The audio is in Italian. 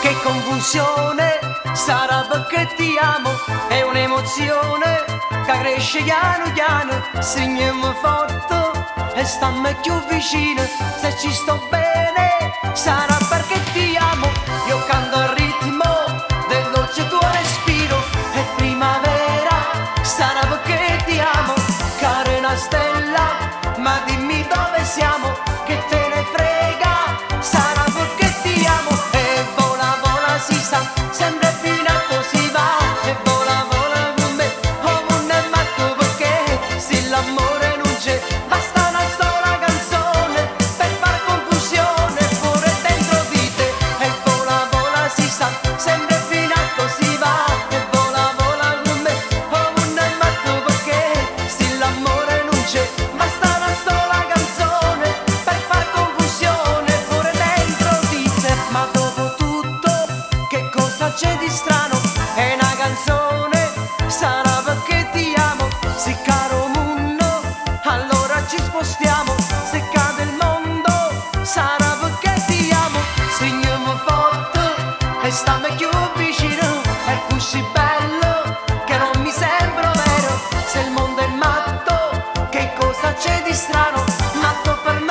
che confusione, sarà perché ti amo, è un'emozione che cresce piano piano, stringiamo forte e stammi più vicino, se ci sto bene, sarà perché ti amo, io canto al ritmo del dolce tuo respiro, è primavera, sarà perché ti amo, cara una stella, ma dimmi dove siamo, che te ne frega, sarà perché ti amo, e vola vola si sa, sempre più in alto si va, e vola vola con me, come un matto perché se l'amore non c'è, basta una sola canzone per far confusione pure dentro di te, e vola vola si sa, sempre più in alto si va, e vola vola con me, come un matto perché se l'amore non c'è, basta una sola canzone per far confusione pure dentro di te, ma dopo tutto che cosa c'è di strano? È una canzone, sarà perché ti amo, se caro mondo, allora ci spostiamo, se cade il mondo, sarà perché ti amo, stringiamo forte e stammi più vicino, è così bello che non mi sembra vero, se il mondo è matto, che cosa c'è di strano? Matto per me